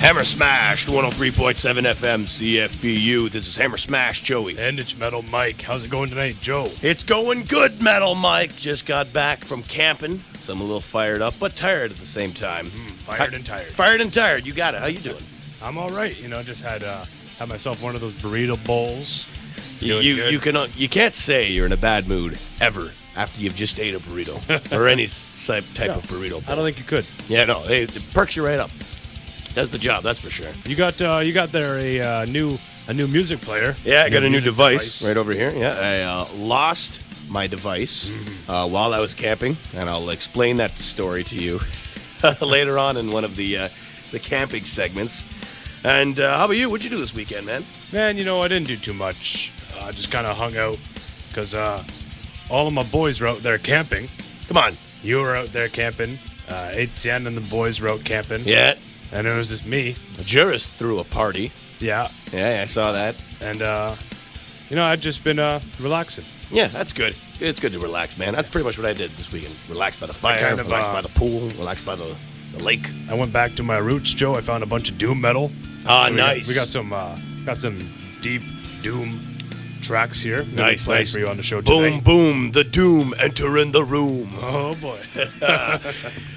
Hammer Smashed, 103.7 FM, CFBU. This is Hammer Smashed, Joey. And it's Metal Mike. How's it going tonight, Joe? It's going good, Metal Mike. Just got back from camping, so I'm a little fired up, but tired at the same time. Fired and tired. Fired and tired. You got it. How you doing? I'm all right. You know, just had myself one of those burrito bowls. You can't say you're in a bad mood ever after you've just ate a burrito or any type of burrito bowl. I don't think you could. Yeah, no, it perks you right up. Does the job, that's for sure. You got there a new music player. Yeah, I got a new device right over here. Yeah, I lost my device while I was camping, and I'll explain that story to you later on in one of the camping segments. And how about you? What'd you do this weekend, man? Man, you know, I didn't do too much. I just kind of hung out because all of my boys were out there camping. Come on. You were out there camping. Etienne and the boys were out camping. Yeah. And it was just me. Juris threw a party. Yeah. Yeah, I saw that. And, I've just been relaxing. Yeah, that's good. It's good to relax, man. That's pretty much what I did this weekend. Relax by the fire, relax by the pool, relax by the lake. I went back to my roots, Joe. I found a bunch of doom metal. Ah, nice. We got some deep doom tracks here. Nice for you on the show today. Boom, boom, the doom, enter in the room. Oh, boy.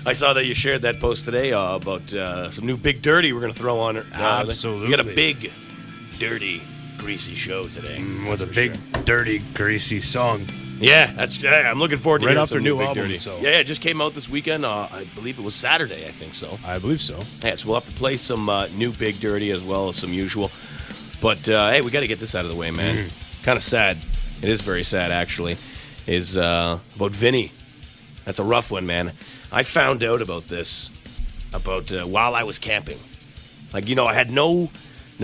I saw that you shared that post today about some new Big Dirty we're going to throw on. Absolutely. We got a big, dirty, greasy show today. With a big, dirty, greasy song. Yeah, I'm looking forward to right hearing off their some new Big album. Dirty. So. Yeah, it just came out this weekend. I believe it was Saturday, I think so. I believe so. Yeah, so we'll have to play some new Big Dirty as well as some usual. But, hey, we got to get this out of the way, man. Kind of sad. It is very sad, actually. Is about Vinnie. That's a rough one, man. I found out about this while I was camping. Like, you know, I had no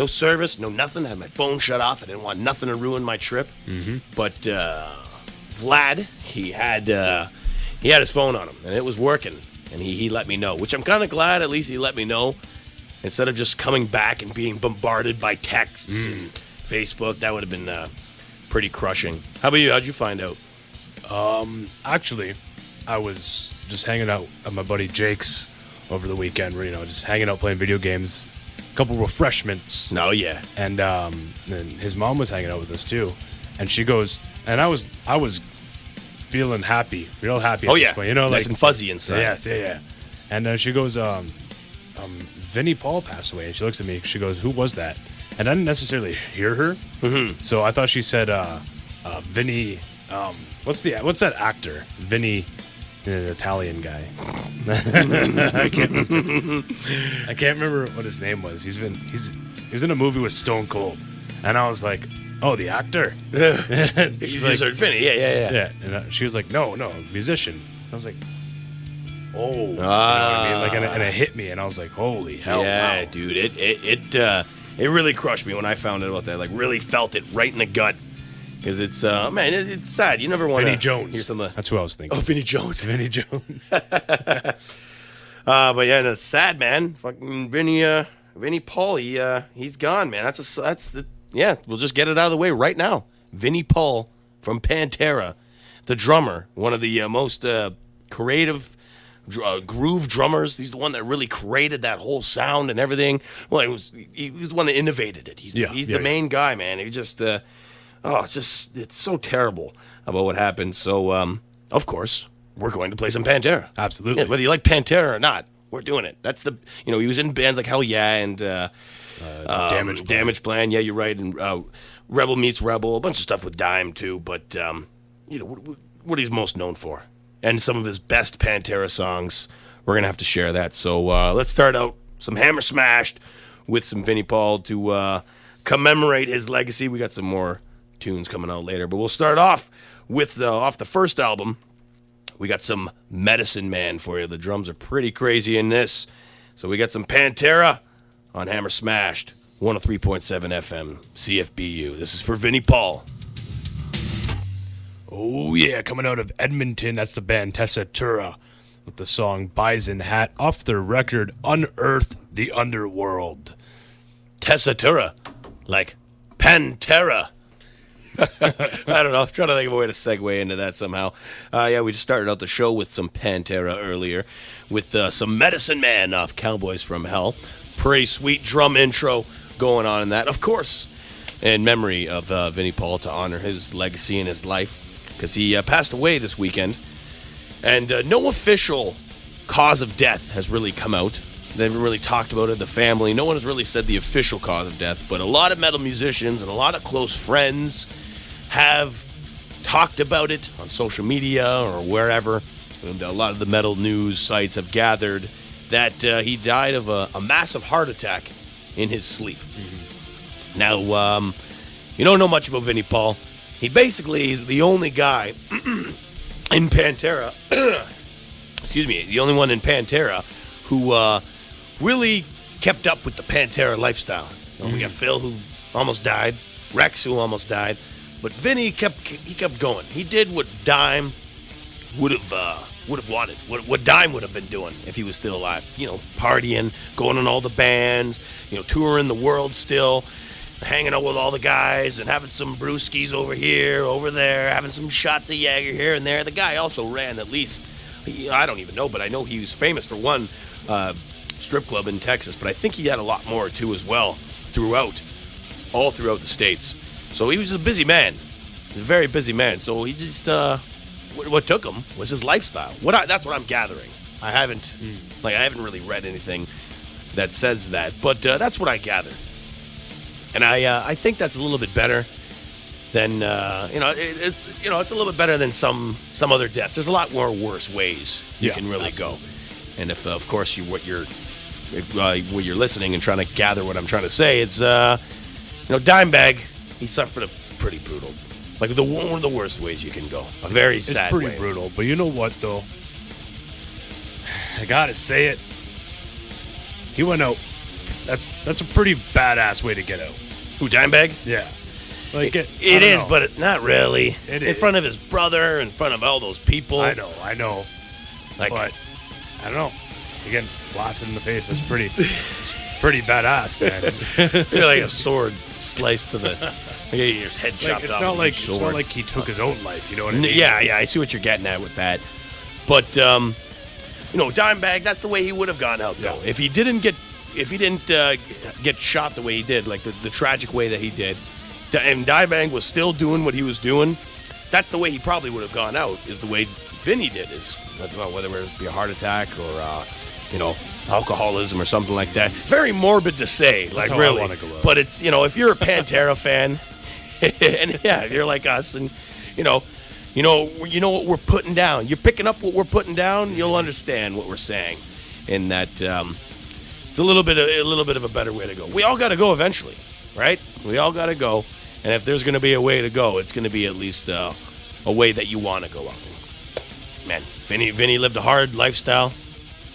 service, no nothing. I had my phone shut off. I didn't want nothing to ruin my trip. But Vlad, he had his phone on him, and it was working. And he let me know, which I'm kind of glad at least he let me know. Instead of just coming back and being bombarded by texts and Facebook, that would have been pretty crushing. How about you? How'd you find out? Actually, I was just hanging out at my buddy Jake's over the weekend. You know, just hanging out playing video games, a couple refreshments. No, yeah. And his mom was hanging out with us too, and she goes, and I was feeling happy, real happy. Oh yeah, point, you know, nice like and fuzzy inside. Yes, yeah. And she goes, Vinnie Paul passed away, and she looks at me. She goes, "Who was that?" And I didn't necessarily hear her, so I thought she said, "Vinnie." What's that actor? Vinnie, the Italian guy. I can't remember what his name was. He was in a movie with Stone Cold, and I was like, "Oh, the actor." He's like, Vinnie. Yeah. Yeah, and she was like, "No, musician." I was like, "Oh," you know what I mean? Like, and it hit me, and I was like, "Holy hell!" Yeah, wow. dude, it really crushed me when I found out about that. Like, really felt it right in the gut, because it's it's sad. You never want to Vinnie Jones. hear some. That's who I was thinking. Oh, Vinnie Jones. Vinnie Jones. But yeah, no, it's sad, man. Fucking Vinnie Paul. He's gone, man. Yeah. We'll just get it out of the way right now. Vinnie Paul from Pantera, the drummer, one of the most creative groove drummers. He's the one that really created that whole sound and everything. Well, he was the one that innovated it. He's the main guy, man. He just it's so terrible about what happened. So of course we're going to play some Pantera. Absolutely. Yeah, whether you like Pantera or not, we're doing it. That's he was in bands like Hell Yeah and Damage Plan. Yeah, you're right. And Rebel Meets Rebel, a bunch of stuff with Dime too. But what he's most known for, and some of his best Pantera songs, we're gonna have to share that. So let's start out some Hammer Smashed with some Vinnie Paul to commemorate his legacy. We got some more tunes coming out later, but we'll start off with off the first album. We got some Medicine Man for you. The drums are pretty crazy in this. So we got some Pantera on Hammer Smashed, 103.7 FM, CFBU. This is for Vinnie Paul. Oh, yeah, coming out of Edmonton, that's the band Tessitura with the song Bision Hat off their record Unearth the Underworld. Tessitura, like Pantera. I don't know. I'm trying to think of a way to segue into that somehow. We just started out the show with some Pantera earlier with some Medicine Man off Cowboys from Hell. Pretty sweet drum intro going on in that. Of course, in memory of Vinnie Paul, to honor his legacy and his life, because he passed away this weekend. And no official cause of death has really come out. They haven't really talked about it, the family. No one has really said the official cause of death, but a lot of metal musicians and a lot of close friends have talked about it on social media or wherever. And a lot of the metal news sites have gathered that he died of a massive heart attack in his sleep. Mm-hmm. Now, you don't know much about Vinnie Paul. He basically is the only guy in Pantera, excuse me, the only one in Pantera who really kept up with the Pantera lifestyle. You know, we got Phil, who almost died, Rex, who almost died, but Vinnie kept going. He did what Dime would have wanted, what Dime would have been doing if he was still alive. You know, partying, going on all the bands, you know, touring the world still, hanging out with all the guys and having some brewskis over here, over there, having some shots of Jaeger here and there. The guy also ran at least, I don't even know, but I know he was famous for one strip club in Texas, but I think he had a lot more too as well all throughout the States. So he was a busy man. He's a very busy man. So he just, what took him was his lifestyle. That's what I'm gathering. I haven't really read anything that says that, but that's what I gathered. And I think that's a little bit better than it's a little bit better than some other deaths. There's a lot more worse ways you can really go. And if of course what you're listening and trying to gather what I'm trying to say, it's Dimebag, he suffered a pretty brutal, like one of the worst ways you can go. A very sad way. It's pretty brutal, but you know what though? I gotta say it. He went out. That's a pretty badass way to get out. Who, Dimebag? Yeah. Like it is, but not really. In front of his brother, in front of all those people. I know. Like, but I don't know. Again, blasted in the face. That's pretty badass, man. You're like a sword sliced to the. Your head chopped off. It's not like he took his own life. You know what I mean? Yeah. I see what you're getting at with that. But Dimebag, that's the way he would have gone out though. If he didn't get shot the way he did, like the tragic way that he did, and Dimebag was still doing what he was doing, that's the way he probably would have gone out, is the way Vinnie did, is whether it be a heart attack or alcoholism or something like that. Very morbid to say, like really, but it's, if you're a Pantera fan and you're like us, and you know what we're putting down, you're picking up what we're putting down, you'll understand what we're saying, in that it's a little bit of a better way to go. We all got to go eventually, right? We all got to go, and if there's going to be a way to go, it's going to be at least a way that you want to go out. Man, Vinnie lived a hard lifestyle,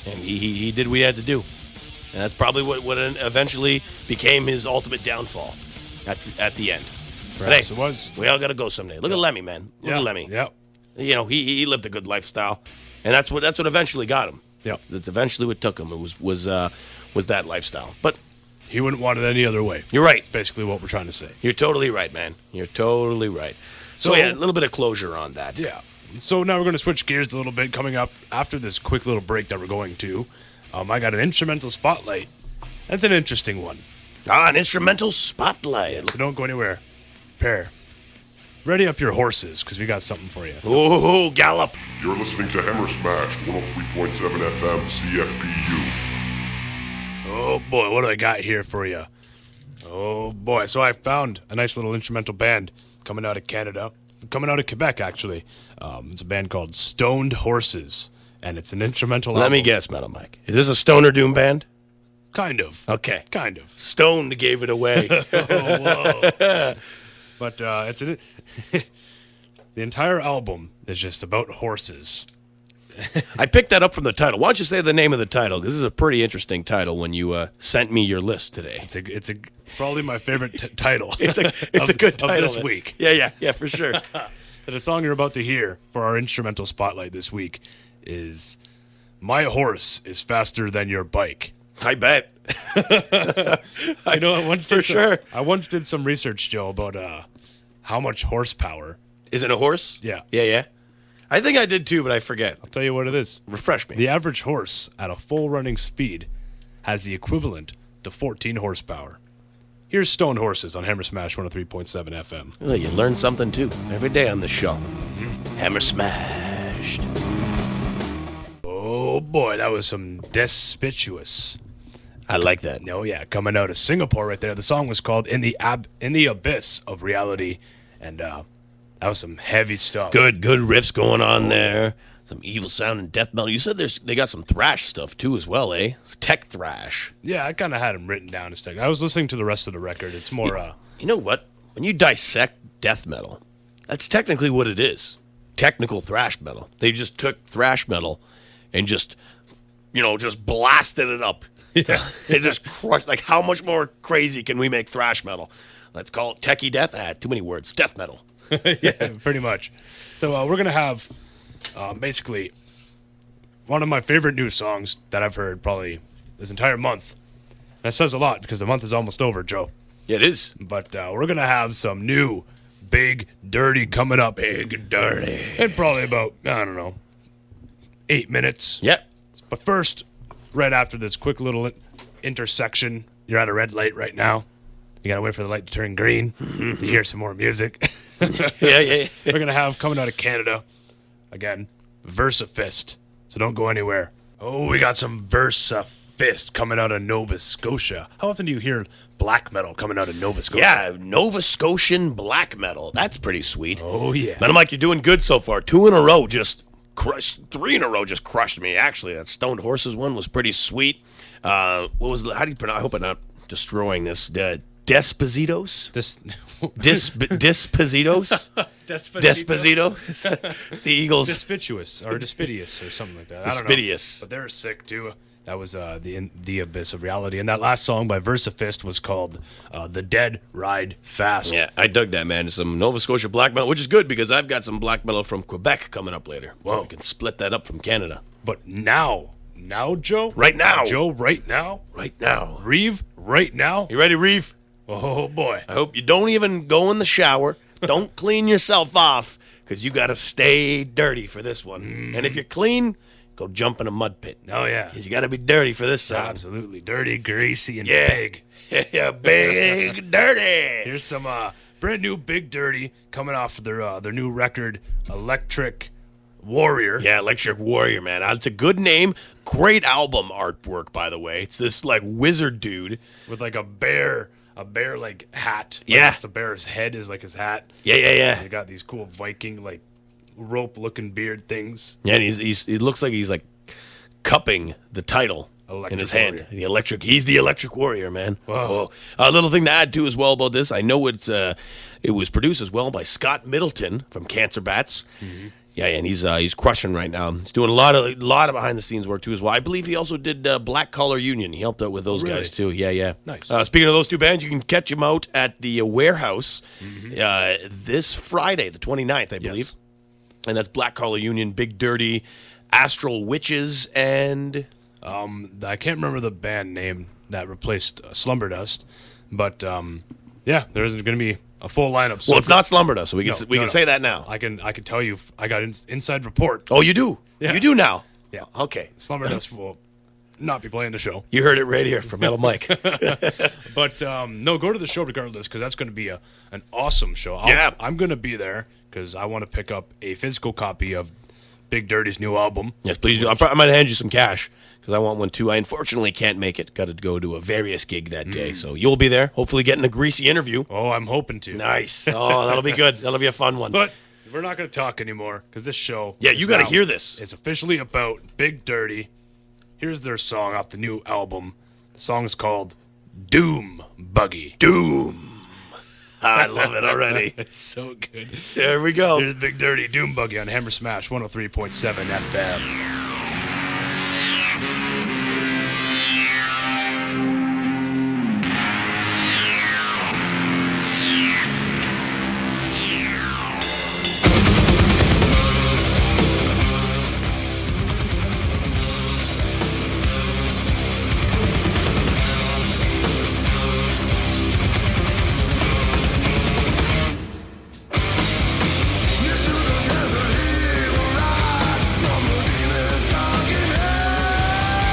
and he did what he had to do, and that's probably what eventually became his ultimate downfall at the end. Perhaps it was. We all got to go someday. Look at Lemmy, man. Look at Lemmy. Yeah. He lived a good lifestyle, and that's what eventually got him. Yeah. That's eventually what took him. It was that lifestyle. But he wouldn't want it any other way. You're right. That's basically what we're trying to say. You're totally right, man. You're totally right. So a little bit of closure on that. Yeah. So now we're going to switch gears a little bit. Coming up after this quick little break that we're going to, I got an instrumental spotlight. That's an interesting one. An instrumental spotlight. Yeah, so don't go anywhere. Prepare. Ready up your horses, because we got something for you. Ooh, gallop. You're listening to Hammer Smash 103.7 FM CFBU. Oh boy, what do I got here for you? Oh boy, so I found a nice little instrumental band coming out of Canada, coming out of Quebec actually. It's a band called Stoned Horses, and it's an instrumental album. Let me guess, Metal Mike. Is this a stoner doom band? Kind of. Okay. Kind of. Stoned gave it away. Oh, whoa. But the entire album is just about horses. I picked that up from the title. Why don't you say the name of the title? Because this is a pretty interesting title when you sent me your list today. It's probably my favorite title. It's a good title of this week. Yeah, for sure. The song you're about to hear for our instrumental spotlight this week is "My Horse is Faster Than Your Bike." I bet. I once did some research, Joe, about how much horsepower. Is it a horse? Yeah. Yeah. I think I did too, but I forget. I'll tell you what it is. Refresh me. The average horse at a full running speed has the equivalent to 14 horsepower. Here's Stone Horses on Hammer Smash 103.7 FM. Well, you learn something, too, every day on this show. Hammer Smashed. Oh, boy, that was some Dispiteous. I like that. Oh, yeah, coming out of Singapore right there. The song was called In the Abyss of Reality, and that was some heavy stuff. Good riffs going on there. Some evil sound and death metal. You said they got some thrash stuff, too, as well, eh? It's tech thrash. Yeah, I kind of had them written down as tech. I was listening to the rest of the record. It's more... You know what? When you dissect death metal, that's technically what it is. Technical thrash metal. They just took thrash metal and just blasted it up. Yeah. They just crushed. Like, how much more crazy can we make thrash metal? Let's call it techie death. Too many words. Death metal. Yeah, pretty much. So we're going to have basically one of my favorite new songs that I've heard probably this entire month. And that says a lot because the month is almost over, Joe. Yeah, it is. But we're going to have some new Big Durty coming up. Big Durty. In probably about, 8 minutes. Yep. But first, right after this quick little intersection, you're at a red light right now. You got to wait for the light to turn green to hear some more music. Yeah. We're going to have, coming out of Canada, again, Versifist. So don't go anywhere. Oh, we got some Versifist coming out of Nova Scotia. How often do you hear black metal coming out of Nova Scotia? Yeah, Nova Scotian black metal. That's pretty sweet. Oh, yeah. Man, I'm like, you're doing good so far. 2 in a row just crushed. 3 in a row just crushed me. Actually, that Stoned Horses one was pretty sweet. How do you pronounce? I hope I'm not destroying this. Despicitos? Despicitos? Despacito? The Eagles. Dispiteous or Dispiteous or something like that. Dispiteous. But they're sick too. That was the Abyss of Reality. And that last song by Versifist was called The Dead Ride Fast. Yeah, I dug that, man. Some Nova Scotia black metal, which is good because I've got some black metal from Quebec coming up later. Whoa. So we can split that up from Canada. But now, Joe? Right now. Joe, right now? Right now. Reeve, right now? You ready, Reeve? Oh, boy. I hope you don't even go in the shower. Don't clean yourself off because you got to stay dirty for this one. And if you're clean, go jump in a mud pit. Oh, yeah. Because you got to be dirty for this song. Absolutely. Dirty, greasy, and Yeah. big. Yeah, big dirty. Here's some brand new Big Durty coming off of their new record, Electric Warrior. Yeah, Electric Warrior, man. It's a good name. Great album artwork, by the way. It's this, like, wizard dude. With, like, a bear like hat. Like, Yeah. that's the bear's head is like his hat. Yeah. He got these cool Viking like rope looking beard things. Yeah, and he looks like he's like cupping the title Electric in his Warrior. hand. He's the Electric Warrior, man. Whoa. A little thing to add too as well about this. I know it was produced as well by Scott Middleton from Cancer Bats. Mm-hmm. Yeah, and he's crushing right now. He's doing a lot of behind the scenes work too as well. I believe he also did Black Collar Union. He helped out with those guys too. Yeah. Nice. Speaking of those two bands, you can catch them out at the Warehouse this Friday, the 29th, I believe. Yes. And that's Black Collar Union, Big Durty, Astral Witches, and I can't remember the band name that replaced Slumberdust, but yeah, there's going to be a full lineup. Well, it's not Slumberdust, so we can No. say that now. I can tell you, I got inside report. Oh, you do? Yeah. You do now? Yeah. Okay. Slumberdust will not be playing the show. You heard it right here from Metal Mike. But no, go to the show regardless because that's going to be an awesome show. I'm going to be there because I want to pick up a physical copy of Big Durty's new album. Yes, please do. I might hand you some cash because I want one too. I unfortunately can't make it. Got to go to a various gig that day. So you'll be there, hopefully getting a greasy interview. Oh, I'm hoping to. Nice. Oh, that'll be good. That'll be a fun one. But we're not going to talk anymore because this show. Yeah, you got to hear this. It's officially about Big Durty. Here's their song off the new album. The song is called Doom Buggy. Doom. I love it already. It's so good. There we go. Here's Big Durty Doom Buggy on Hammer Smash 103.7 FM. From the demon fucking hell.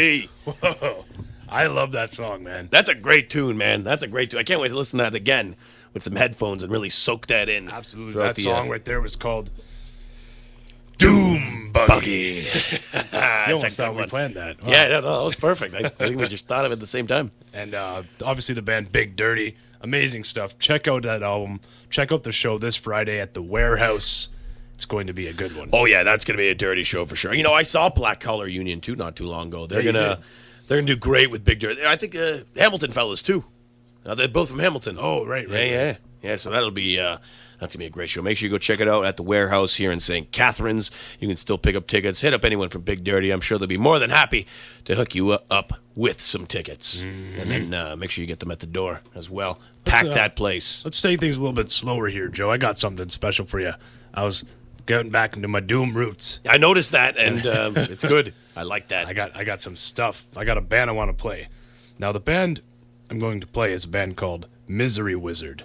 me. Whoa. I love that song, man. That's a great tune, man. That's a great tune. I can't wait to listen to that again with some headphones and really soak that in. Absolutely. That song right there was called Doom Buggy. You almost thought we planned that. Wow. Yeah, no, that was perfect. I think we just thought of it at the same time. And obviously the band Big Durty. Amazing stuff. Check out that album. Check out the show this Friday at the Warehouse. It's going to be a good one. Oh, yeah, that's going to be a dirty show for sure. You know, I saw Black Collar Union, too, not too long ago. They're gonna do great with Big Durty. I think Hamilton fellas, too. They're both from Hamilton. Oh, right. Yeah, so that'll be... That's going to be a great show. Make sure you go check it out at the Warehouse here in St. Catharines. You can still pick up tickets. Hit up anyone from Big Durty. I'm sure they'll be more than happy to hook you up with some tickets. Mm-hmm. And then make sure you get them at the door as well. Pack that place. Let's take things a little bit slower here, Joe. I got something special for you. I was getting back into my Doom roots. I noticed that, and it's good. I like that. I got some stuff. I got a band I want to play. Now, the band I'm going to play is a band called Misery Wizard.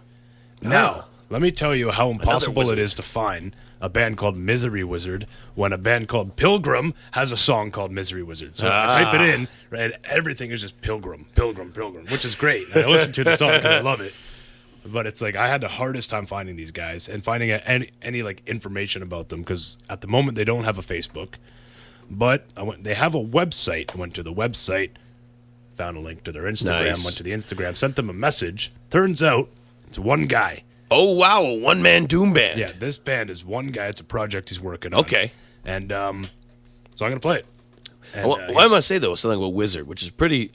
Now... let me tell you how impossible it is to find a band called Misery Wizard when a band called Pilgrim has a song called Misery Wizard. So I type it in, and everything is just Pilgrim, which is great. And I listen to the song because I love it. But it's like I had the hardest time finding these guys and finding any like information about them because at the moment they don't have a Facebook. But they have a website. I went to the website, found a link to their Instagram, went to the Instagram, sent them a message. Turns out it's one guy. Oh, wow, a one-man Doom band. Yeah, this band is one guy. It's a project he's working on. Okay. And so I'm going to play it. And, what I must say, though, something about Wizard, which is pretty...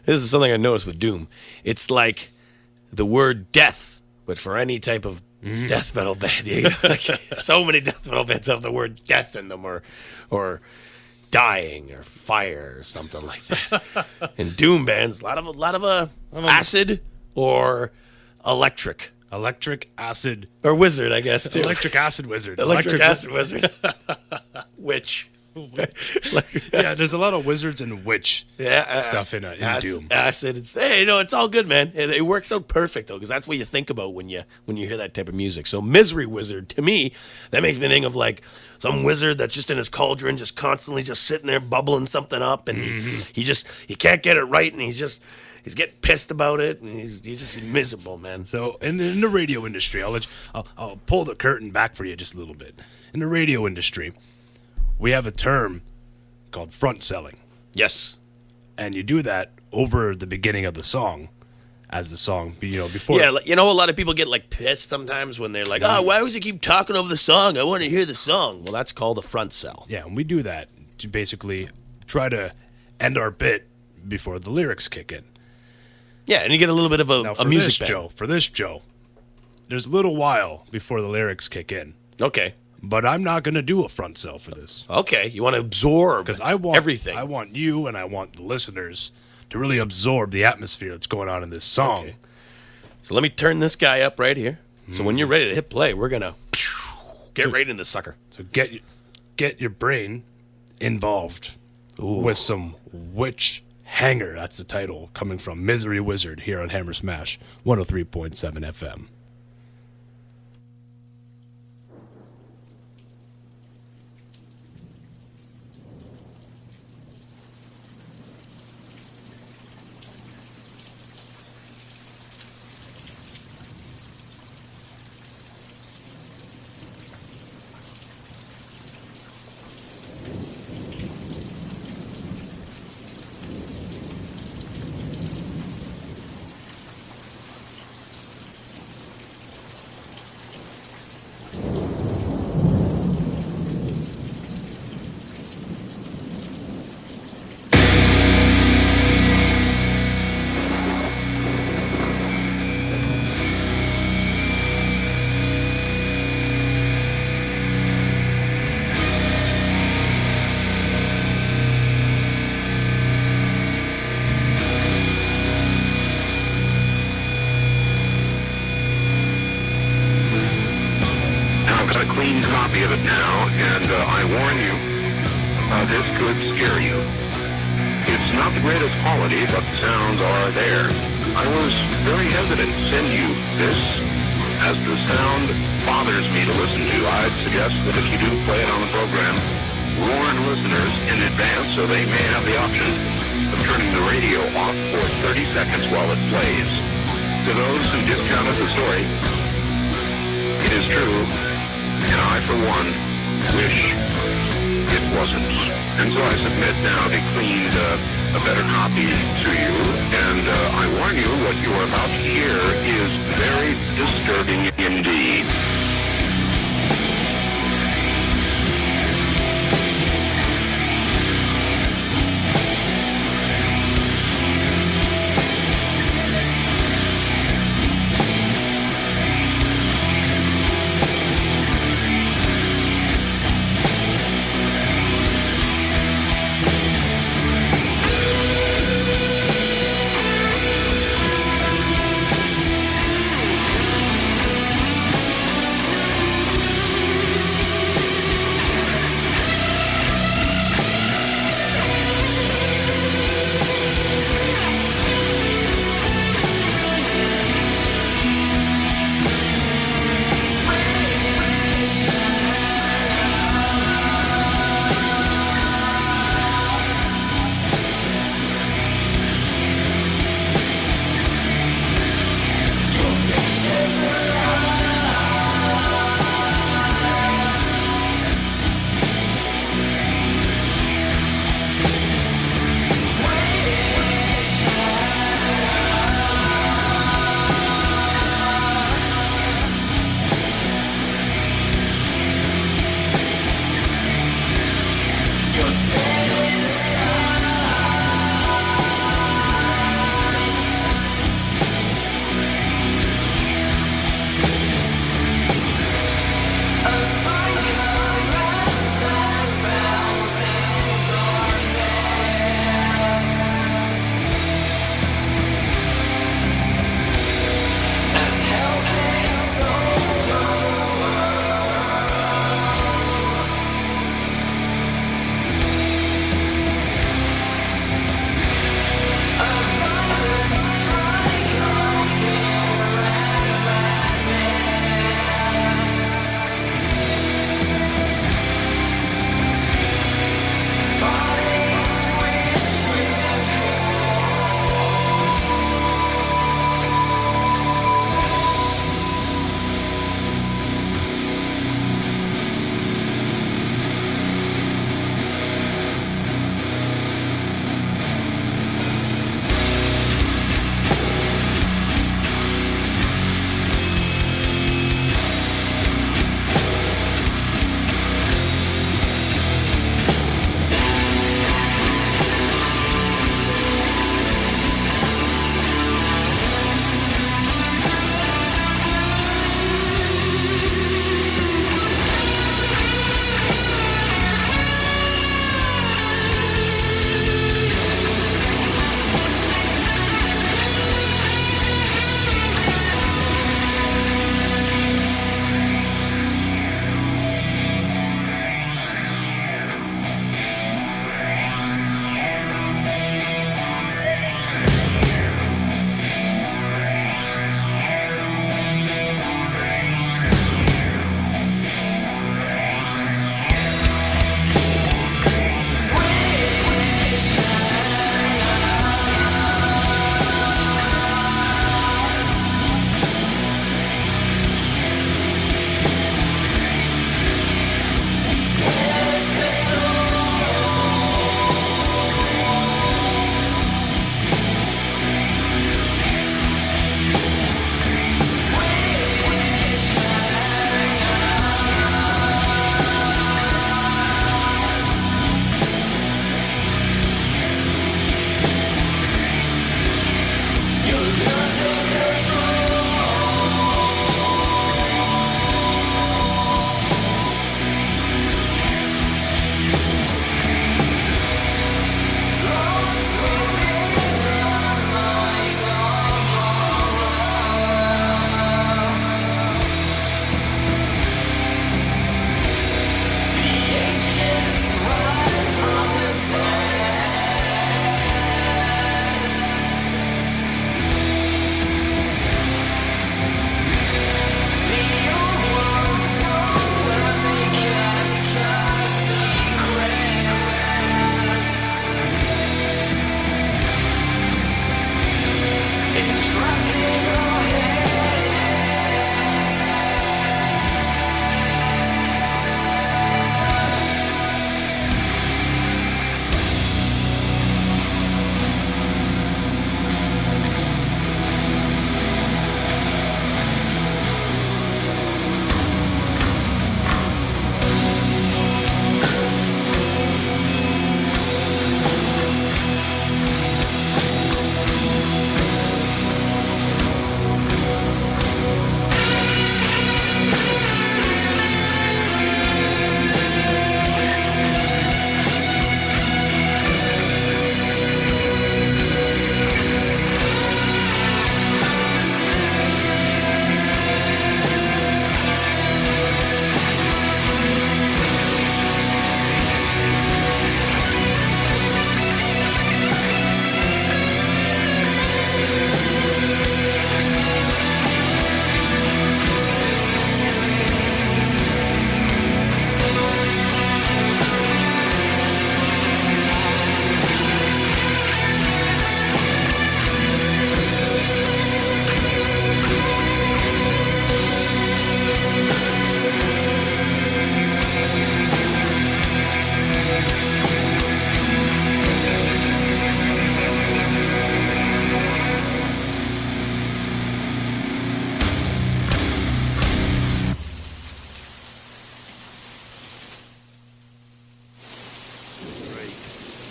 This is something I noticed with Doom. It's like the word death, but for any type of death metal band. So many death metal bands have the word death in them, or dying, or fire, or something like that. And Doom bands, a lot of acid or electric. Electric acid. Or wizard, I guess, too. Electric acid wizard. Electric acid wizard. Witch. Yeah, there's a lot of wizards and witch stuff in Doom. Acid. It's all good, man. It works out perfect, though, because that's what you think about when you hear that type of music. So Misery Wizard, to me, that makes me think of, like, some wizard that's just in his cauldron, just constantly just sitting there bubbling something up, and he can't get it right, and he's getting pissed about it, and he's just miserable, man. So in the radio industry, I'll pull the curtain back for you just a little bit. In the radio industry, we have a term called front selling. Yes. And you do that over the beginning of the song, as the song, before. Yeah, a lot of people get, like, pissed sometimes when they're like, why would you keep talking over the song? I want to hear the song. Well, that's called a front sell. Yeah, and we do that to basically try to end our bit before the lyrics kick in. Yeah, and you get a little bit of a music bed. For this, Joe, there's a little while before the lyrics kick in. Okay. But I'm not going to do a front sell for this. Okay, you want to absorb everything. I want you and I want the listeners to really absorb the atmosphere that's going on in this song. Okay. So let me turn this guy up right here. So when you're ready to hit play, we're going to get right in the sucker. So get your brain involved with some witch hanger. That's the title, coming from Misery Wizard here on Hammer Smash 103.7 FM. Copy of it now, and I warn you, this could scare you. It's not the greatest quality, but the sounds are there. I was very hesitant to send you this, as the sound bothers me to listen to. I'd suggest that if you do play it on the program, warn listeners in advance so they may have the option of turning the radio off for 30 seconds while it plays. To those who discounted the story, it is true, and I, for one, wish it wasn't. And so I submit now a cleaned, a better copy to you, and I warn you, what you are about to hear is very disturbing indeed.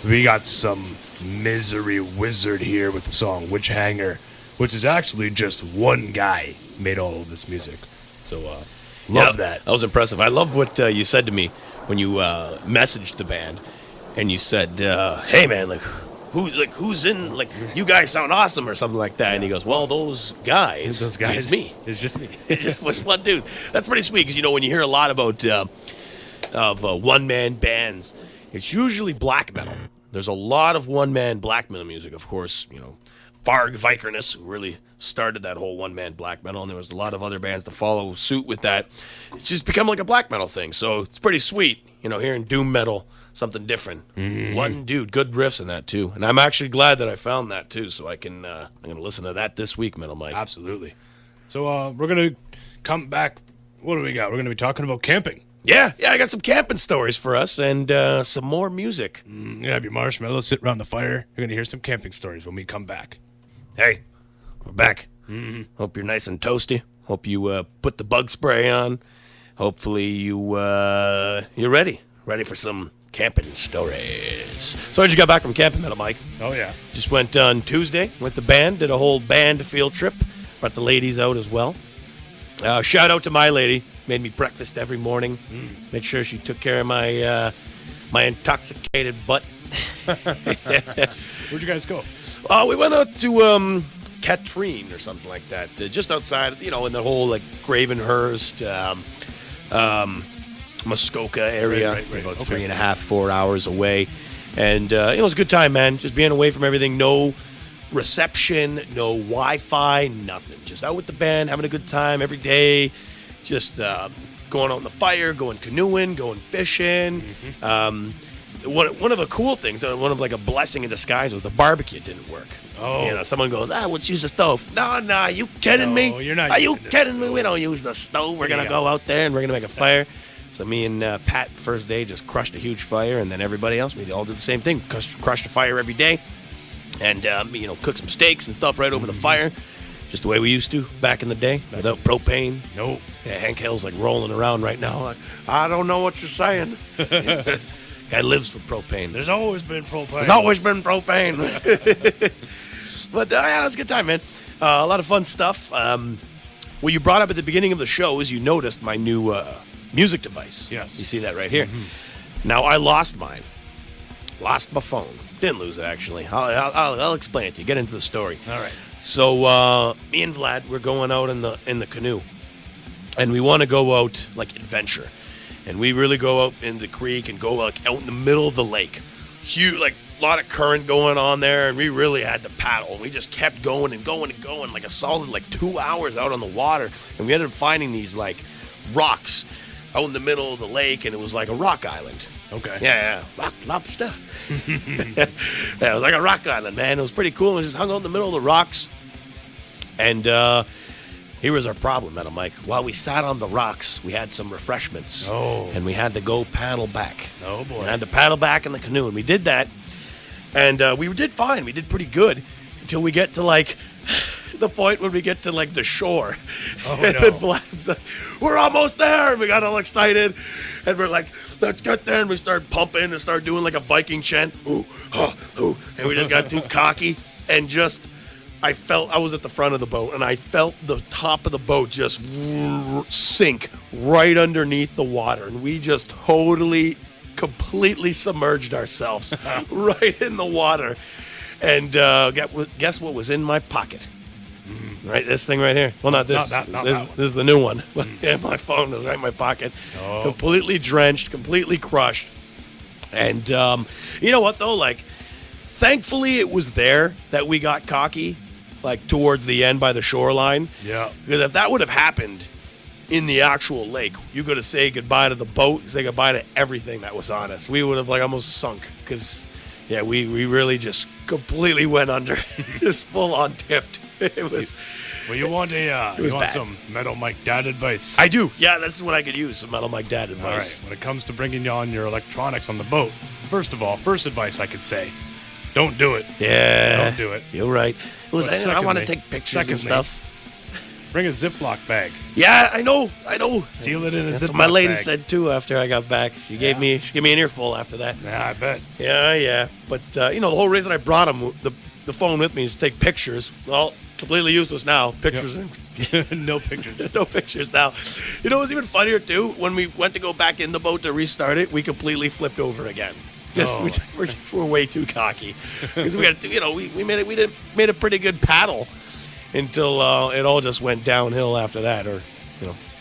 we got some misery wizard here with the song Witch Hanger, which is actually just one guy made all of this music. So, love that. That was impressive. I love what you said to me when you messaged the band, and you said, "Hey man, who's in? Like, you guys sound awesome," or something like that. And he goes, "Well, those guys, it's me. It's just me. It just was one dude." That's pretty sweet because when you hear a lot about one man bands, it's usually black metal. There's a lot of one man black metal music, of course. Varg Vikernes, who really started that whole one-man black metal, and there was a lot of other bands to follow suit with that. It's just become like a black metal thing, so it's pretty sweet, hearing doom metal, something different. Mm-hmm. One dude, good riffs in that too, and I'm actually glad that I found that too, so I'm gonna listen to that this week, Metal Mike. Absolutely. So we're gonna come back. What do we got? We're gonna be talking about camping. Yeah, I got some camping stories for us and some more music. You have your marshmallows, sit around the fire. You're gonna hear some camping stories when we come back. Hey, we're back. Mm-hmm. Hope you're nice and toasty. Hope you put the bug spray on. Hopefully you're ready for some camping stories. So how'd you get back from camping, Metal Mike? Oh yeah, just went on Tuesday with the band. Did a whole band field trip. Brought the ladies out as well. Shout out to my lady. Made me breakfast every morning. Made sure she took care of my intoxicated butt. Where'd you guys go? We went out to Katrine or something like that, just outside, in the whole Gravenhurst, Muskoka area, right. about 3.5, 4 hours away, and it was a good time, man. Just being away from everything, no reception, no Wi-Fi, nothing. Just out with the band, having a good time every day. Just going out in the fire, going canoeing, going fishing. Mm-hmm. One of the cool things, one of a blessing in disguise, was the barbecue didn't work. Oh. Someone goes, we'll use the stove. No, you kidding me? No, you're not. Are you kidding me? We don't use the stove. We're going to go out there and we're going to make a fire. So me and Pat, the first day, just crushed a huge fire, and then everybody else, we all did the same thing. Crushed a fire every day, and, cook some steaks and stuff right over the fire. Just the way we used to back in the day, without propane. Nope. Yeah, Hank Hill's rolling around right now. I don't know what you're saying. Guy lives with propane. There's always been propane. But yeah, it was a good time, man. A lot of fun stuff. What you brought up at the beginning of the show is you noticed my new music device. Yes. You see that right here. Mm-hmm. Now, I lost mine. Lost my phone. Didn't lose it, actually. I'll explain it to you. Get into the story. All right. So me and Vlad, we're going out in the canoe, and we want to go out adventure, and we really go out in the creek and go out in the middle of the lake. Huge, a lot of current going on there, and we really had to paddle. We just kept going and going and going, a solid 2 hours out on the water, and we ended up finding these rocks out in the middle of the lake, and it was like a rock island. Okay. Yeah. Rock lobster. Yeah, it was like a rock island, man. It was pretty cool. We just hung out in the middle of the rocks. And here was our problem, Metal Mike. While we sat on the rocks, we had some refreshments. Oh. And we had to go paddle back. Oh, boy. We had to paddle back in the canoe. And we did that. And we did fine. We did pretty good until we get to, the point when we get to, the shore. Oh, and no. then Vlad's like, we're almost there. And we got all excited. And we're like, let's get there. And we started pumping and started doing a Viking chant. Ooh, ooh. And we just got too cocky. And I was at the front of the boat, and I felt the top of the boat just sink right underneath the water. And we just completely submerged ourselves right in the water. And guess what was in my pocket? Right, this thing right here. Well, not this. This is the new one. Yeah, my phone was right in my pocket. Oh. Completely drenched, completely crushed. And you know what, though? Thankfully, it was there that we got cocky, towards the end by the shoreline. Yeah. Because if that would have happened in the actual lake, you got to say goodbye to the boat, say goodbye to everything that was on us. We would have almost sunk because, yeah, we really just completely went under. Just full on tipped. It was. Well, you want some Metal Mike Dad advice? I do. Yeah, that's what I could use. Some Metal Mike Dad advice. All right. When it comes to bringing on your electronics on the boat, first advice I could say, don't do it. Yeah. Don't do it. You're right. I want to take pictures and stuff. Bring a Ziploc bag. Yeah, I know. Seal it in a That's Ziploc what my lady bag. said too after I got back. She gave me an earful after that. Yeah, I bet. Yeah. But the whole reason I brought him the phone with me is to take pictures. Well, completely useless now. Pictures. No pictures. No pictures now. It was even funnier too when we went to go back in the boat to restart it. We completely flipped over again. We're way too cocky because we had to, we made a pretty good paddle until it all just went downhill after that, or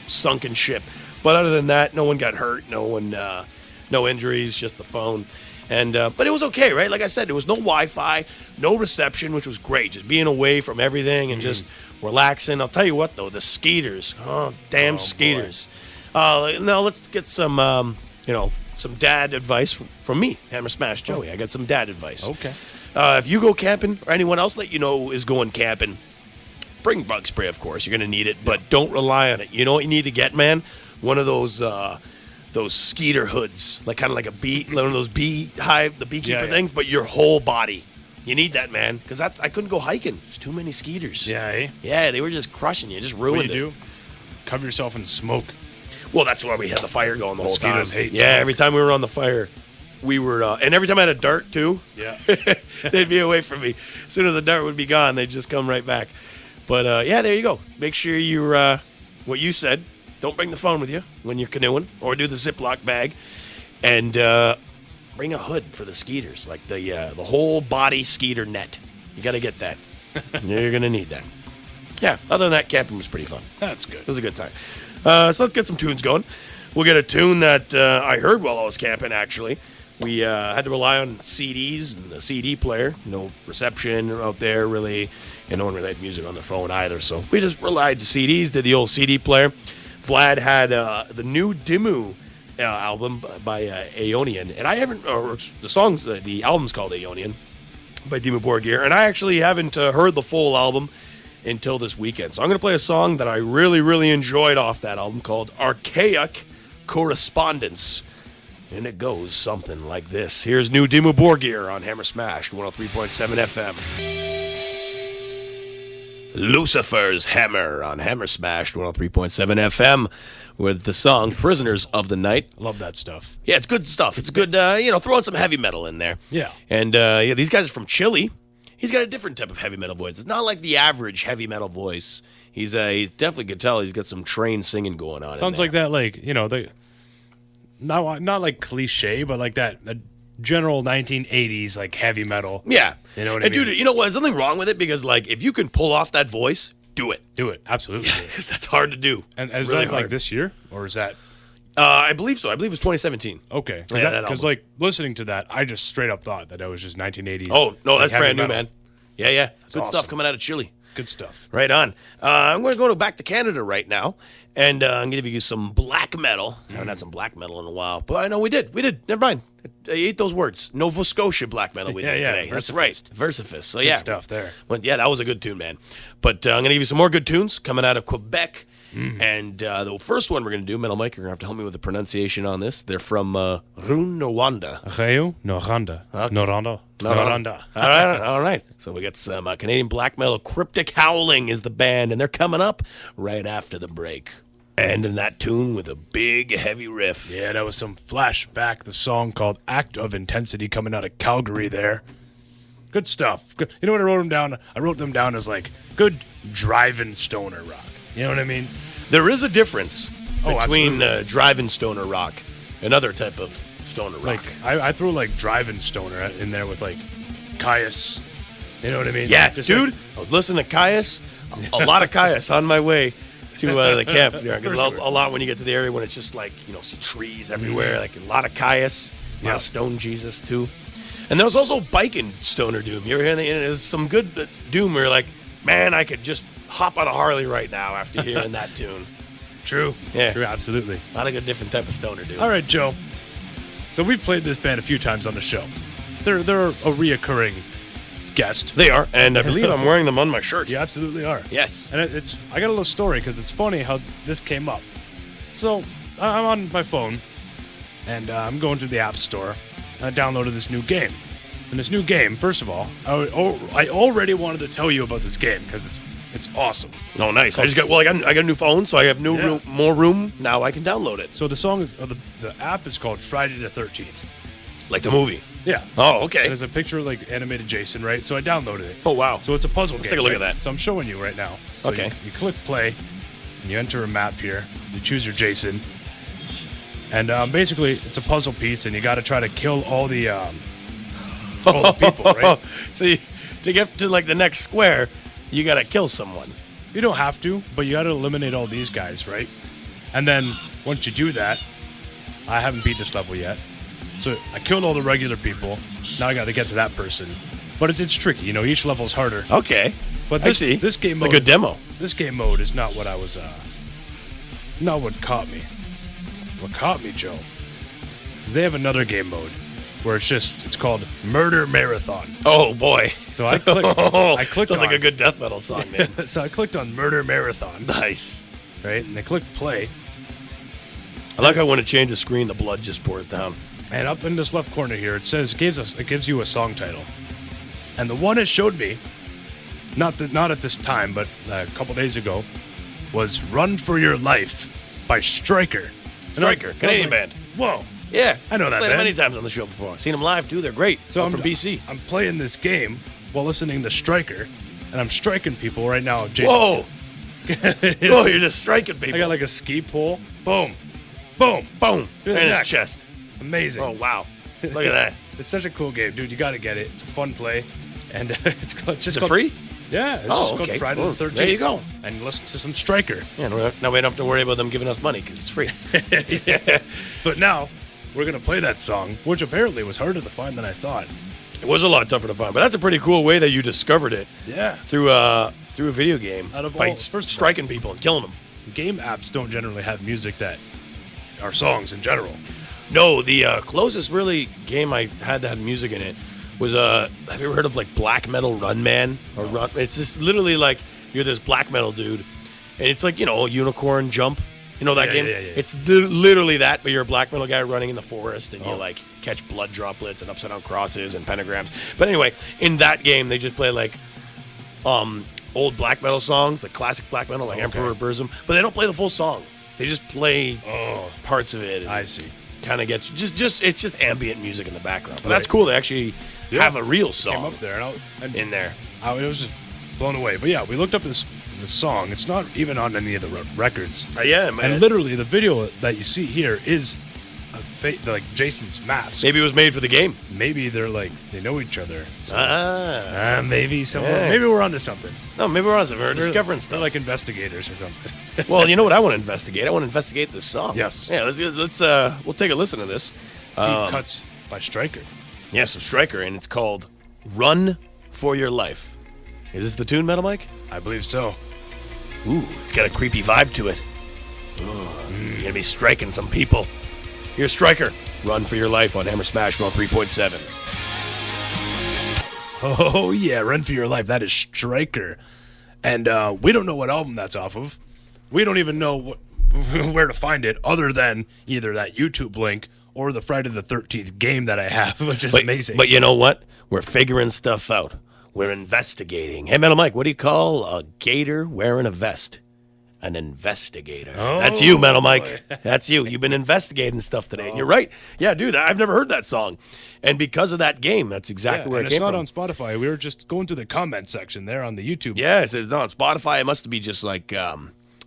sunken ship. But other than that, no one got hurt. No injuries, just the phone. And but it was okay, right? Like I said, there was no Wi-Fi, no reception, which was great. Just being away from everything and just relaxing. I'll tell you what, though, the skeeters. Oh, damn skeeters. Now let's get some, some dad advice from me, Hammer Smash Joey. I got some dad advice. Okay. If you go camping, or anyone else that you know is going camping, bring bug spray, of course. You're going to need it, but don't rely on it. You know what you need to get, man? One of those skeeter hoods, kind of like one of those beehive, the beekeeper things, but your whole body. You need that, man, because I couldn't go hiking. There's too many skeeters. Yeah, eh? Yeah, they were just crushing you, just ruined What do you do? Cover yourself in smoke. Well, that's why we had the fire going the whole time. Mosquitoes hate Yeah, smoke. every time we were on the fire, we were, and every time I had a dart too, Yeah. they'd be away from me. As soon as the dart would be gone, they'd just come right back. But there you go. Make sure you're what you said. Don't bring the phone with you when you're canoeing, or do the Ziploc bag, and bring a hood for the skeeters, like the whole body skeeter net. You got to get that. You're gonna need that. Yeah. Other than that, camping was pretty fun. That's good. It was a good time. So let's get some tunes going. We'll get a tune that I heard while I was camping, actually. We had to rely on CDs and the CD player. No reception out there, really. And no one really had music on their phone either. So we just relied to CDs, did the old CD player. Vlad had the new Dimmu album by Aeonian. And I haven't, or the album's called Aeonian by Dimmu Borgir. And I actually haven't heard the full album until this weekend. So I'm going to play a song that I really, really enjoyed off that album called Archaic Correspondence. And it goes something like this. Here's new Dimmu Borgir on Hammer Smash 103.7 FM. Lucifer's Hammer on Hammer Smash 103.7 FM with the song Prisoners of the Night. Love that stuff. Yeah, it's good stuff. It's good, throwing some heavy metal in there. Yeah. And these guys are from Chile. He's got a different type of heavy metal voice. It's not like the average heavy metal voice. He definitely could tell he's got some trained singing going on. Sounds like that, the not like cliche, but like that general 1980s like heavy metal. Yeah. You know what I mean? Dude, you know what? There's nothing wrong with it because if you can pull off that voice, do it. Do it. Absolutely. Because that's hard to do. And it's is really that hard. like this year, or is that? I believe so. I believe it was 2017. Okay. Yeah, that Because album. listening to that, I just straight up thought that was just 1980s. Oh, no, that's heavy brand new, metal. man. Yeah. Good awesome. stuff coming out of Chile. Good stuff. Right on. I'm going to go back to Canada right now, and I'm going to give you some black metal. I haven't had some black metal in a while, but I know we did. Never mind. I ate those words. Nova Scotia black metal we did today. That's Versifist. right. Versifist. So, Good yeah. stuff there. Well, yeah, that was a good tune, man. But I'm going to give you some more good tunes coming out of Quebec. And the first one we're going to do, Metal Mike, you're going to have to help me with the pronunciation on this. They're from Rwanda. Noranda. Okay. Noranda. All right. So we got some Canadian black metal. Cryptic Howling is the band, and they're coming up right after the break. And in that tune with a big, heavy riff. Yeah, that was some Flashback, the song called Act of Intensity coming out of Calgary there. Good stuff. Good. You know what I wrote them down? I wrote them down as good driving stoner rock. You know what I mean? There is a difference between absolutely. driving stoner rock, another type of stoner rock. I threw driving stoner in there with Caius. You know what I mean? Yeah, Just dude. I was listening to Caius. A lot of Caius on my way to the camp. Because a lot when you get to the area when it's just see trees everywhere. A lot of Caius. A lot of Stone Jesus too. And there was also biking stoner doom. You ever hear that? There's some good doom where you're like, man, I could just hop on a Harley right now after hearing that tune. True. Yeah. True, absolutely. A lot of good different type of stoner doom. All right, Joe. So we've played this band a few times on the show. They're a reoccurring guest. They are, and I believe I'm wearing them on my shirt. You absolutely are. Yes. And I got a little story because it's funny how this came up. So I'm on my phone, and I'm going to the App Store, and I downloaded this new game. And this new game, first of all, I already wanted to tell you about this game because It's awesome. Oh, nice. I got a new phone, so I have more room. Now I can download it. So the song is, or the app is called Friday the 13th. Like the movie. Yeah. Oh, okay. There's a picture of like animated Jason, right? So I downloaded it. Oh, wow. So it's a puzzle game. Let's take a look right? at that. So I'm showing you right now. So Okay. You click play, and you enter a map here. You choose your Jason. And basically, it's a puzzle piece, and you got to try to kill all the people, right? So to get to like the next square, you got to kill someone. You don't have to, but you got to eliminate all these guys, right? And then once you do that, I haven't beat this level yet. So I killed all the regular people. Now I got to get to that person. But it's tricky, each level's harder. Okay. But I see. This game mode, it's a good demo. This game mode is not what I was, not what caught me. What caught me, Joe, is they have another game mode where it's called Murder Marathon. Oh, boy. So I clicked Sounds like a good death metal song, man. So I clicked on Murder Marathon. Nice. Right? And I clicked play. I like how when it changes screen, the blood just pours down. And up in this left corner here, it gives you a song title. And the one it showed me, not at this time, but a couple days ago, was Run for Your Life by Stryker. Stryker, Canadian band. Whoa. Yeah. I know that Played band. them many times on the show before. Seen them live, too. They're great. So I'm from BC. I'm playing this game while listening to Stryker, and I'm striking people right now. Jason. Whoa. Oh, you're just striking people. I got like a ski pole. Boom. Boom. Boom. Through the In neck. his chest. Amazing. Oh, wow. Look at that. It's such a cool game, dude. You got to get it. It's a fun play. And it's called, just Is it called, free? Yeah. It's just called Friday Well, the 13th. there you go. And listen to some Stryker. Yeah, now we don't have to worry about them giving us money because it's free. But now, we're going to play that song, which apparently was harder to find than I thought. It was a lot tougher to find, but that's a pretty cool way that you discovered it. Yeah. Through a video game. Out of by all- first of all- striking people and killing them. Game apps don't generally have music that are songs in general. No, the closest really game I had that had music in it was have you ever heard of like Black Metal Run Man or Run? It's just literally like you're this black metal dude, and it's like a unicorn jump. You know that game? Yeah. It's literally that, but you're a black metal guy running in the forest, and you like catch blood droplets and upside down crosses and pentagrams. But anyway, in that game they just play like old black metal songs, like classic black metal, like Emperor Burzum, but they don't play the full song. They just play parts of it. I see. Kind of gets it's just ambient music in the background. But that's cool. They actually have a real song Came up there and in there. I was just blown away. But yeah, we looked up this song. It's not even on any of the records. Yeah, man. And literally, the video that you see here is like Jason's mask. Maybe it was made for the game. Maybe they're like they know each other. So, maybe Yeah. maybe we're onto something. No, maybe we're on something. We're discovering They're stuff. like investigators or something. Well, you know what I want to investigate? I want to investigate this song. Yes. Yeah, let's we'll take a listen to this. Deep Cuts by Stryker. Yeah, some Stryker, and it's called Run for Your Life. Is this the tune, Metal Mike? I believe so. Ooh, it's got a creepy vibe to it. You're gonna be striking some people. Here's Stryker, Run for Your Life on Hammer Smash 103.7. Oh yeah, Run for Your Life. That is Stryker, and we don't know what album that's off of. We don't even know where to find it, other than either that YouTube link or the Friday the 13th game that I have, which is amazing. But you know what? We're figuring stuff out. We're investigating. Hey, Metal Mike, what do you call a gator wearing a vest? An investigator. That's you, Metal Mike. That's you. You've been investigating stuff today. And you're right. Yeah, dude, I've never heard that song. And because of that game, that's exactly where it came from. It's not on Spotify. We were just going through the comment section there on the YouTube. Yeah, it's not on Spotify. It must be just like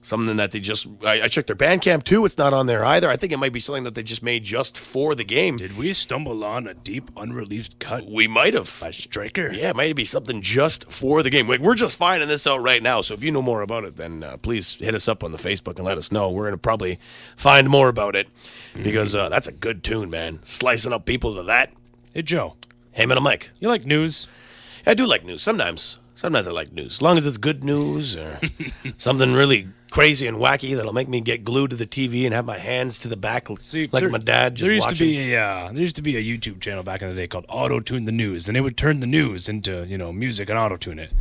something that they just... I checked their Bandcamp, too. It's not on there either. I think it might be something that they just made just for the game. Did we stumble on a deep, unreleased cut We might have. by Stryker? Yeah, it might be something just for the game. Like, we're just finding this out right now, so if you know more about it, then please hit us up on the Facebook and let us know. We're going to probably find more about it because that's a good tune, man. Slicing up people to that. Hey, Joe. Hey, Metal Mike. You like news? I do like news sometimes. Sometimes I like news. As long as it's good news or something really crazy and wacky that'll make me get glued to the TV and have my hands to the back like my dad just there used watching. there used to be a YouTube channel back in the day called Auto Tune the News, and it would turn the news into music and auto tune it.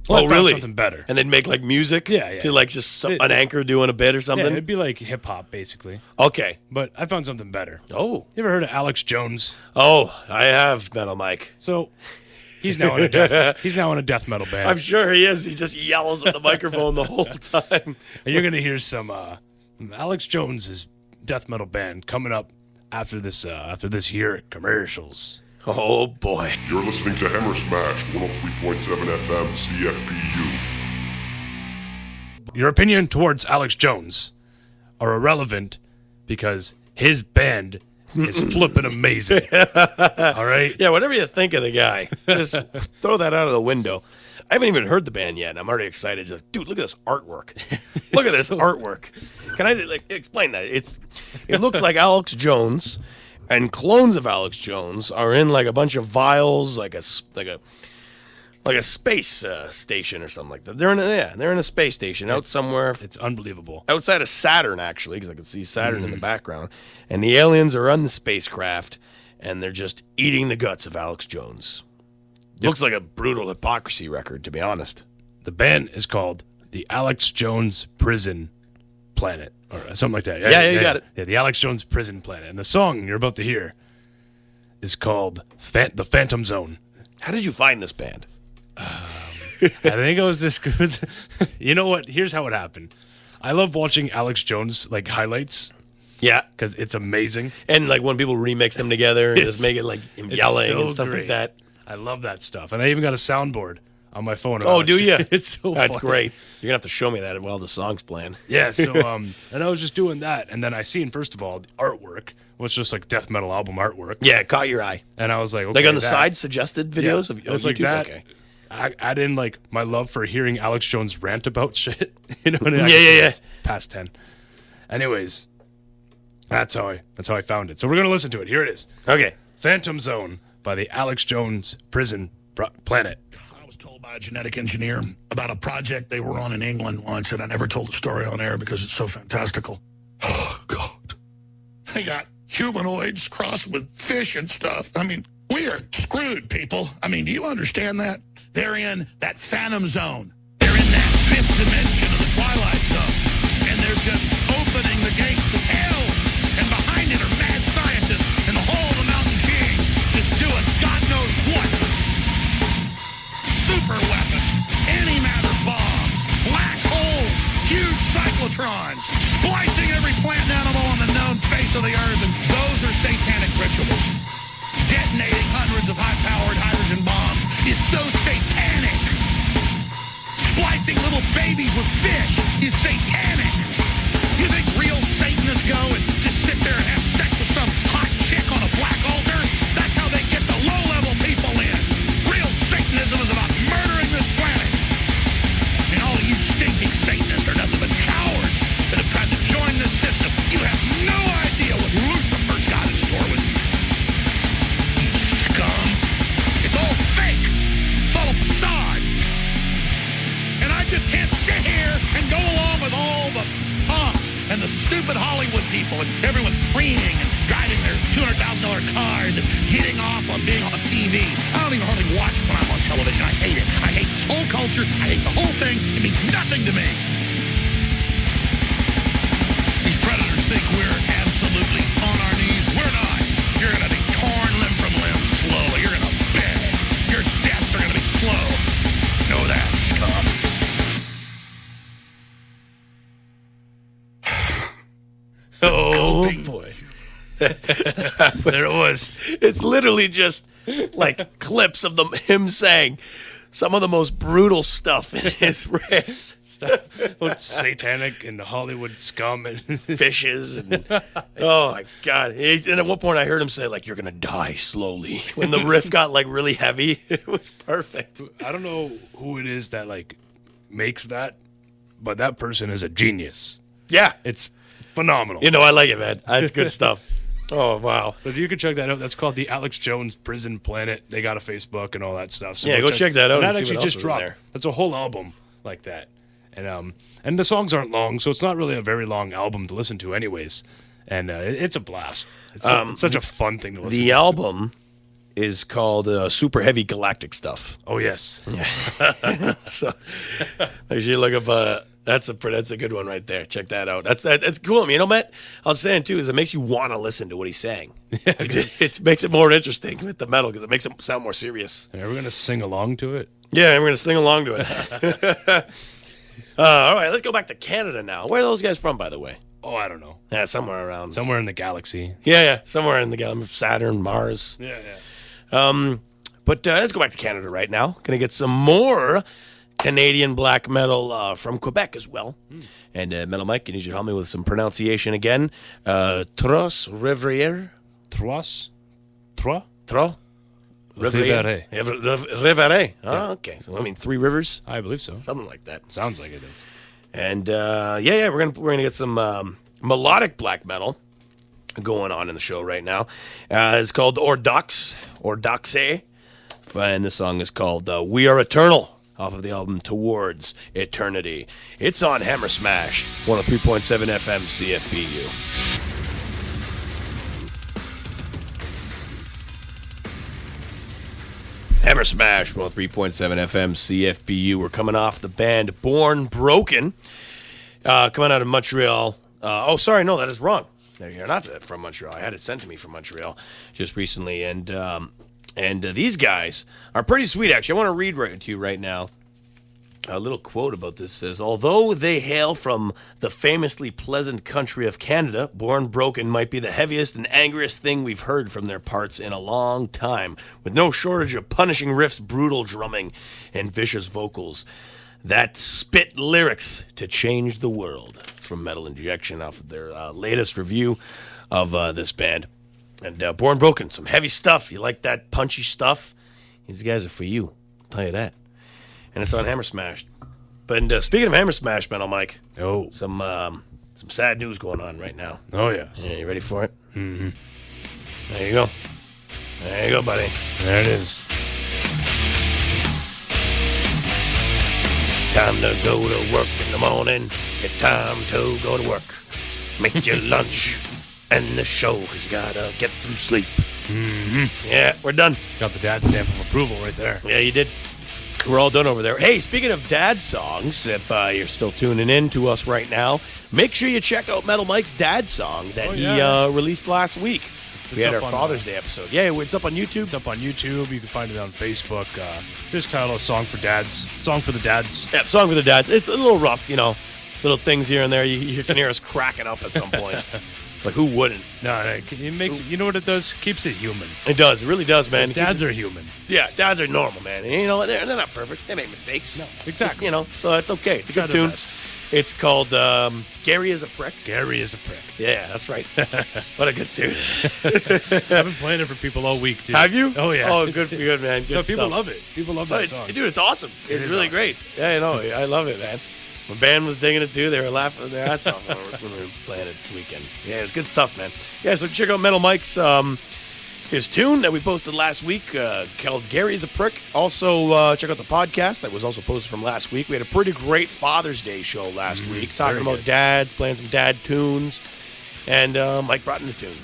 Well, I found really? Something better. And they'd make like music to like just an anchor doing a bit or Yeah, something? it'd be like hip hop basically. Okay. But I found something better. Oh. You ever heard of Alex Jones? Oh, I have, Metal Mike. So He's now in a death metal band. I'm sure he is. He just yells at the microphone the whole time. And you're gonna hear some Alex Jones's death metal band coming up after this here commercials. Oh boy. You're listening to Hammer Smash 103.7 FM CFBU. Your opinion towards Alex Jones are irrelevant because his band is flipping amazing. All right? Yeah, whatever you think of the guy, just throw that out of the window. I haven't even heard the band yet, and I'm already excited. Just, dude, look at this artwork. Look at this artwork. Can I explain that? It looks like Alex Jones and clones of Alex Jones are in like a bunch of vials, like a space station or something like that. They're in a space station out somewhere. It's unbelievable. Outside of Saturn, actually, because I can see Saturn in the background. And the aliens are on the spacecraft, and they're just eating the guts of Alex Jones. Looks like a brutal hypocrisy record, to be honest. The band is called the Alex Jones Prison Planet, or something like that. Yeah, you got it. Yeah, the Alex Jones Prison Planet. And the song you're about to hear is called The Phantom Zone. How did you find this band? I think it was this. You know what? Here's how it happened. I love watching Alex Jones like highlights. Yeah, because it's amazing. And like when people remix them together and just make it like him yelling and stuff like that. I love that stuff. And I even got a soundboard on my phone. Oh, do you? It's so That's funny. great. You're gonna have to show me that while the song's playing. Yeah. So and I was just doing that, and then I seen first of all the artwork was just like death metal album artwork. Yeah, it caught your eye. And I was like, okay, like on the side suggested videos of it was YouTube? like that. Okay. I add in like my love for hearing Alex Jones rant about shit. You know what I mean? Yeah. Past 10. Anyways, that's how I found it. So we're gonna listen to it. Here it is. Okay. Phantom Zone by the Alex Jones Prison Planet. I was told by a genetic engineer about a project they were on in England once, and I never told the story on air because it's so fantastical. Oh, God. They got humanoids crossed with fish and stuff. I mean, we are screwed, people. I mean, do you understand that? They're in that phantom zone. They're in that fifth dimension of the Twilight Zone. And they're just opening the gates of hell. And behind it are mad scientists in the Hall of the Mountain King just doing God knows what. Super weapons, antimatter bombs, black holes, huge cyclotrons, splicing every plant and animal on the known face of the earth. And those are satanic rituals. Detonating hundreds of high-powered hydrogen bombs is so satanic. Splicing little babies with fish is satanic. You think real Satanists go and just sit there and have sex with some hot chick on a black altar? That's how they get the low-level people in. Real Satanism is about murdering this planet. And all of you stinking Satanists are nothing but cowards that have tried to join this system. You have no idea what Lucifer's got in store with you. Scum. It's all fake. It's all a facade. And I just can't sit here and go along with all the pomps and the stupid Hollywood people and everyone preening and driving their $200,000 cars and getting off on being on TV. I don't even hardly watch when I'm on television. I hate it. I hate this whole culture. I hate the whole thing. It means nothing to me. These predators think we're absolutely on our knees. We're not. You're going to be torn limb from limb slowly. You're going to beg. Your deaths are going to be slow. Know that, scum. Oh boy. There it was. It's literally just like clips of him saying some of the most brutal stuff in his rants. Stuff about satanic and Hollywood scum and Fishes. And, oh, my God. And at one point I heard him say, like, you're going to die slowly. When the riff got, like, really heavy, it was perfect. I don't know who it is that like makes that, but that person is a genius. Yeah. It's phenomenal. You know, I like it, man. That's good stuff. Oh, wow. So you can check that out. That's called the Alex Jones Prison Planet. They got a Facebook and all that stuff. So yeah, go check that out. And And that see actually what else just is in dropped. there. That's a whole album like that. And the songs aren't long, so it's not really a very long album to listen to anyways. And it's a blast. It's such a fun thing to listen to. The album is called Super Heavy Galactic Stuff. Oh, yes. So, if you look up That's a good one right there. Check that out. That's cool. I mean, you know, Matt, I was saying too is it makes you want to listen to what he's saying. It makes it more interesting with the metal because it makes it sound more serious. Are we gonna sing along to it? Yeah, we're gonna sing along to it. All right, let's go back to Canada now. Where are those guys from, by the way? Oh, I don't know. Yeah, somewhere around. Somewhere in the galaxy. Yeah, somewhere in the galaxy. Saturn, Mars. Yeah. But let's go back to Canada right now. Gonna get some more Canadian black metal from Quebec as well. And Metal Mike, I need you to help me with some pronunciation again. Trois Rivrières. Trois. Rivrières. Rivrières. Oh, okay. So I mean, 3 rivers. I believe so. Something like that. Sounds like it is. And we're gonna get some melodic black metal going on in the show right now. It's called Ordoxe, and the song is called "We Are Eternal" off of the album Towards Eternity. It's on Hammer Smash 103.7 FM CFBU. Hammer Smash 103.7 FM CFBU. We're coming off the band Born Broken, coming out of Montreal. No, that is wrong. You're not from Montreal. I had it sent to me from Montreal just recently, and these guys are pretty sweet. Actually, I want to read to you right now a little quote about this. It says, although they hail from the famously pleasant country of Canada, Born Broken might be the heaviest and angriest thing we've heard from their parts in a long time, with no shortage of punishing riffs, brutal drumming, and vicious vocals that spit lyrics to change the world. It's from Metal Injection off of their latest review of this band. And Born Broken, some heavy stuff. You like that punchy stuff? These guys are for you. I'll tell you that. And it's on Hammer Smash. But speaking of Hammer Smash, Metal Mike, some sad news going on right now. Oh, yeah. You ready for it? Mm-hmm. There you go. There you go, buddy. There it is. Time to go to work in the morning. It's time to go to work. Make your lunch and the show, because you gotta get some sleep. Mm-hmm. Yeah, we're done. It's got the dad stamp of approval right there. Yeah, you did. We're all done over there. Hey, speaking of dad songs, if you're still tuning in to us right now, make sure you check out Metal Mike's dad song that he released last week. We had our Father's Day episode. Yeah, it's up on YouTube. It's up on YouTube. You can find it on Facebook. Just title Song for Dads. Song for the Dads. Yeah, Song for the Dads. It's a little rough, little things here and there. You can hear us cracking up at some points. Like, who wouldn't? No, it makes it, you know what it does? Keeps it human. It does. It really does, man. Dads are human. Yeah, dads are normal, man. And, they're not perfect. They make mistakes. No, exactly. Just, so it's okay. It's a good tune. It's called Gary is a Prick. Gary is a Prick. Yeah, that's right. What a good tune. I've been playing it for people all week, too. Have you? Oh, yeah. Oh, good, man. Good stuff. People love it. People love that song. Dude, it's awesome. It's really awesome. Great. Yeah, I love it, man. My band was digging it, too. They were laughing their ass off when we were playing it this weekend. Yeah, it's good stuff, man. Yeah, so check out Metal Mike's his tune that we posted last week called Gary's a Prick. Also, check out the podcast that was also posted from last week. We had a pretty great Father's Day show last week, talking about dads, playing some dad tunes, and Mike brought in the tune.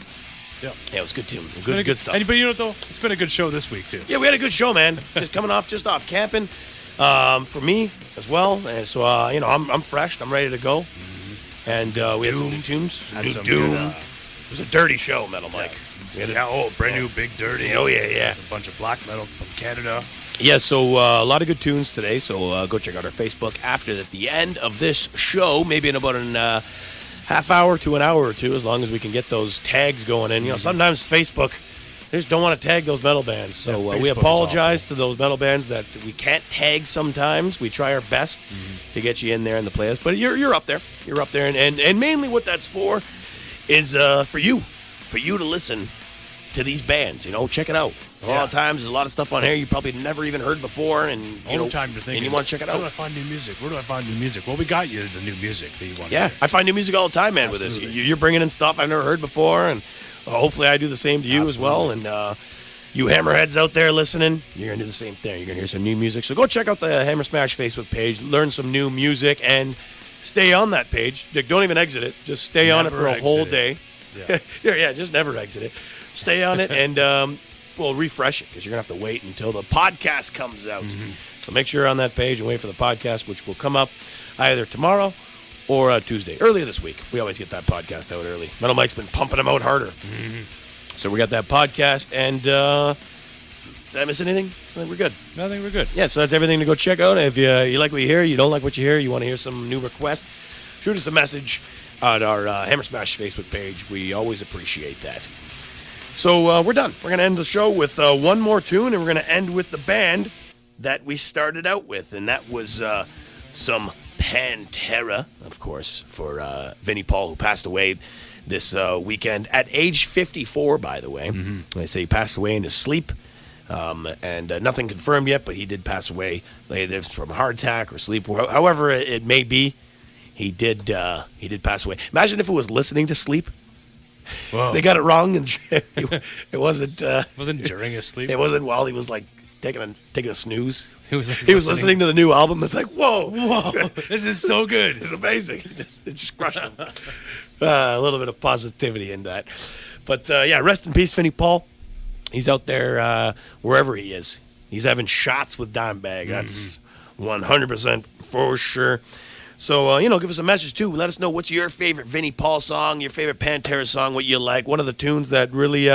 Yeah, it was a good tune. Good stuff. But though, it's been a good show this week, too. Yeah, we had a good show, man. Just off camping for me as well. And so, I'm fresh. I'm ready to go. Mm-hmm. And we had some new tunes. Some Doom. It was a dirty show, Metal Mike. Brand new Big Dirty. Oh, yeah. It's a bunch of black metal from Canada. Yeah, so a lot of good tunes today. So go check out our Facebook after at the end of this show, maybe in about an half hour to an hour or two, as long as we can get those tags going in. Sometimes Facebook, they just don't want to tag those metal bands. So we apologize to those metal bands that we can't tag sometimes. We try our best to get you in there in the playlist. But you're up there. You're up there. And mainly what that's for is for you to listen to these bands. Check it out. A lot of times, there's a lot of stuff on here you probably never even heard before, and time to think. And you want to check it out. Where do I find new music? Well, we got you the new music that you want. Yeah, I find new music all the time, man. Absolutely. With this, you're bringing in stuff I've never heard before, and hopefully I do the same to you as well. And you hammerheads out there listening, you're gonna do the same thing. You're gonna hear some new music. So go check out the Hammer Smash Facebook page, learn some new music, and stay on that page. Don't even exit it. Just stay on it for a whole day. Yeah, just never exit it. Stay on it, and we'll refresh it, because you're going to have to wait until the podcast comes out So make sure you're on that page and wait for the podcast, which will come up either tomorrow or Tuesday, earlier this week. We always get that podcast out early. Metal Mike's been pumping them out harder. Mm-hmm. So we got that podcast, and did I miss anything? I think we're good. I think we're good. Yeah, so that's everything to go check out. If you like what you hear, you don't like what you hear, you want to hear some new requests, shoot us a message on our Hammer Smash Facebook page. We always appreciate that. So we're done. We're going to end the show with one more tune, and we're going to end with the band that we started out with, and that was some Pantera, of course, for Vinnie Paul, who passed away this weekend at age 54, by the way. Mm-hmm. They say he passed away in his sleep, and nothing confirmed yet, but he did pass away either from a heart attack or sleep, however it may be. He did pass away. Imagine if it was listening to sleep. Whoa. They got it wrong, and it wasn't. Wasn't during his sleep. It wasn't while he was like taking a snooze. He was listening to the new album. It's like, whoa, this is so good. It's amazing. It just crushed him. A little bit of positivity in that. But yeah, rest in peace, Vinnie Paul. He's out there wherever he is. He's having shots with Dimebag. That's 100% for sure. So, give us a message, too. Let us know what's your favorite Vinnie Paul song, your favorite Pantera song, what you like. One of the tunes that really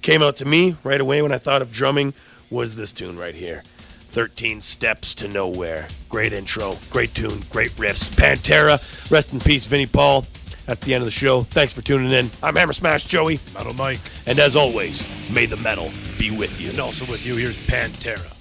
came out to me right away when I thought of drumming was this tune right here. 13 Steps to Nowhere. Great intro, great tune, great riffs. Pantera, rest in peace, Vinnie Paul. That's the end of the show. Thanks for tuning in. I'm Hammer Smash Joey. Metal Mike. And as always, may the metal be with you. And also with you, here's Pantera.